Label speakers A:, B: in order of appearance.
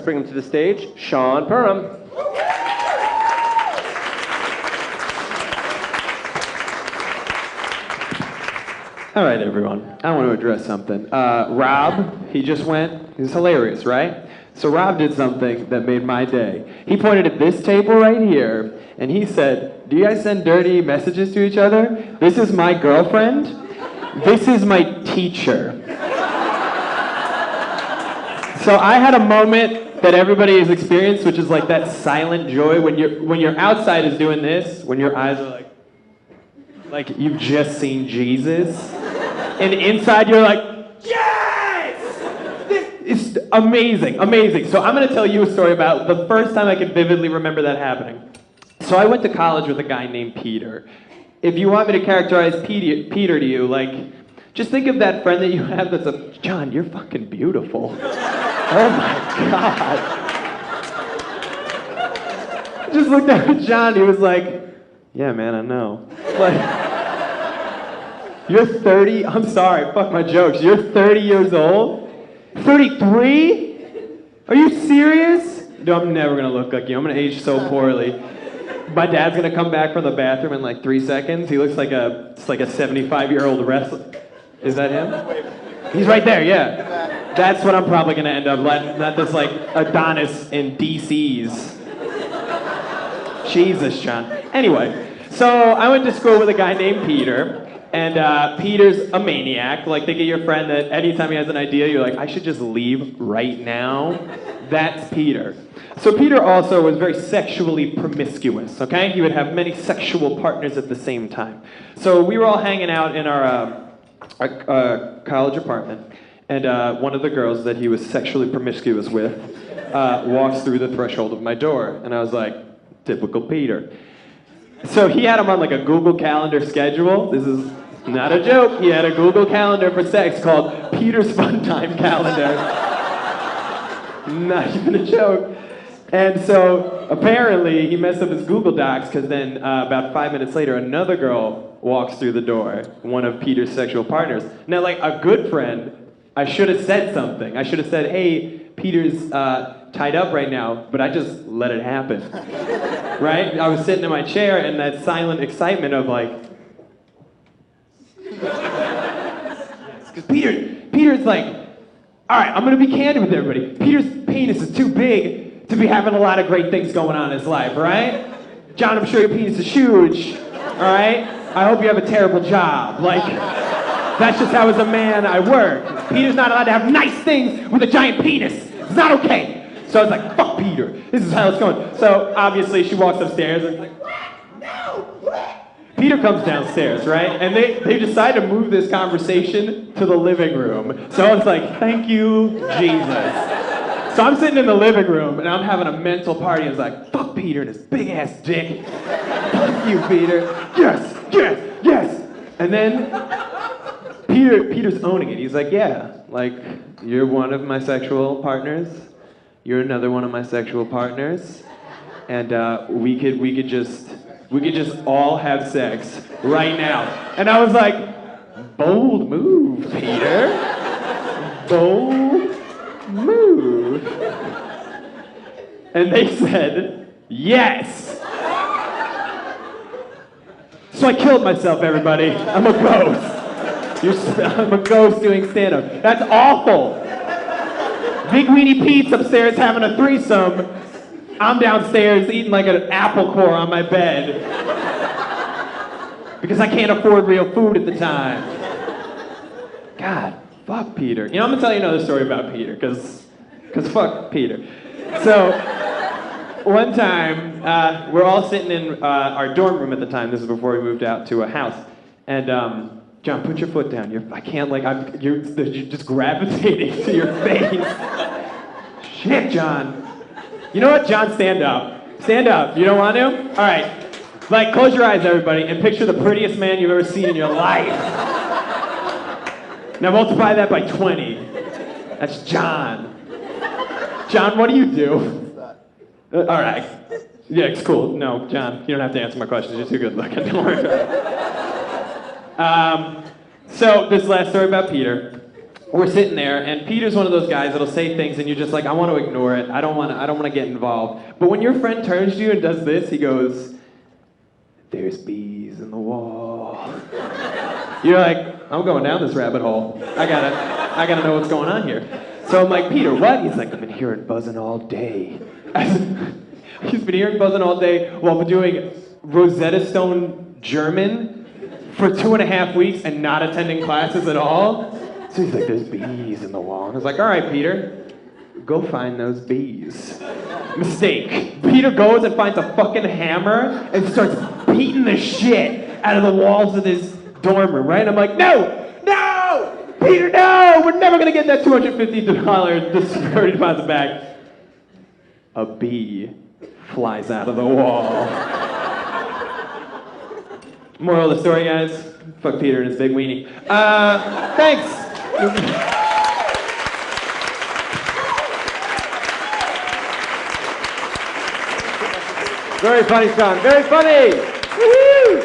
A: bring him to the stage, Sean Perham.
B: All right, everyone. I want to address something. Rob, he just went. He's hilarious, right? So Rob did something that made my day. He pointed at this table right here, and he said, "Do you guys send dirty messages to each other? This is my girlfriend. This is my teacher." So I had a moment that everybody has experienced, which is like that silent joy when your outside is doing this, when your eyes are like you've just seen Jesus. And inside you're like, yes! This is amazing, amazing. So I'm going to tell you a story about the first time I can vividly remember that happening. So I went to college with a guy named Peter. If you want me to characterize Peter to you, like, just think of that friend that you have that's like, John, you're fucking beautiful. Oh my God. I just looked at John, he was like, yeah, man, I know. Like, you're 30? I'm sorry, fuck my jokes. You're 30 years old? 33? Are you serious? No, I'm never gonna look like you. I'm gonna age so poorly. My dad's gonna come back from the bathroom in like 3 seconds. He looks like a 75-year-old wrestler. Is that him? He's right there, yeah. That's what I'm probably gonna end up like, not this like Adonis in DC's. Jesus, John. Anyway, so I went to school with a guy named Peter. And Peter's a maniac. Like, think of your friend that anytime he has an idea, you're like, I should just leave right now. That's Peter. So Peter also was very sexually promiscuous, okay? He would have many sexual partners at the same time. So we were all hanging out in our college apartment, and one of the girls that he was sexually promiscuous with walks through the threshold of my door. And I was like, typical Peter. So he had him on like a Google Calendar schedule. This is not a joke. He had a Google Calendar for sex called Peter's Fun Time Calendar. Not even a joke. And so apparently he messed up his Google Docs because then about 5 minutes later another girl walks through the door, one of Peter's sexual partners. Now, like a good friend, I should have said something. I should have said, hey, Peter's tied up right now, but I just let it happen. Right? I was sitting in my chair and that silent excitement of like, because Peter's like, all right, I'm gonna be candid with everybody. Peter's penis is too big to be having a lot of great things going on in his life, right? John, I'm sure your penis is huge, all right? I hope you have a terrible job. Like, that's just how as a man I work. Peter's not allowed to have nice things with a giant penis. It's not okay. So I was like, fuck Peter. This is how it's going. So obviously she walks upstairs and like, no. Peter comes downstairs, right? And they decide to move this conversation to the living room. So I was like, thank you, Jesus. So I'm sitting in the living room and I'm having a mental party. I was like, fuck Peter and his big ass dick. Fuck you, Peter. Yes, yes, yes. And then Peter's owning it. He's like, yeah, like, you're one of my sexual partners. You're another one of my sexual partners. And we could just all have sex right now. And I was like, bold move, Peter. Bold move. And they said, yes. So I killed myself, everybody. I'm a ghost. I'm a ghost doing stand-up. That's awful. Big Weenie Pete's upstairs having a threesome. I'm downstairs eating like an apple core on my bed. Because I can't afford real food at the time. God, fuck Peter. You know, I'm gonna tell you another story about Peter, because fuck Peter. So, one time, we're all sitting in our dorm room at the time. This is before we moved out to a house. And, John, put your foot down. You're just gravitating to your face. Shit, John. You know what, John, stand up. Stand up. You don't want to? All right. Like, close your eyes, everybody, and picture the prettiest man you've ever seen in your life. Now multiply that by 20. That's John. John, what do you do? All right. Yeah, it's cool. No, John, you don't have to answer my questions. You're too good looking. Don't worry about it. So this last story about Peter. we're sitting there, and Peter's one of those guys that'll say things, and you're just like, I want to ignore it. I don't want to get involved. But when your friend turns to you and does this, he goes, "There's bees in the wall." You're like, I'm going down this rabbit hole. I gotta know what's going on here. So I'm like, Peter, what? He's like, I've been hearing buzzing all day. He's been hearing buzzing all day while doing Rosetta Stone German for 2.5 weeks and not attending classes at all. So he's like, there's bees in the wall. I was like, all right, Peter, go find those bees. Mistake. Peter goes and finds a fucking hammer and starts beating the shit out of the walls of this dorm room, right? And I'm like, no! Peter, no! We're never gonna get that $250 security deposit back. A bee flies out of the wall. Moral of the story, guys, fuck Peter and his big weenie. Thanks.
A: Very funny, Sean. Very funny. Woo-hoo!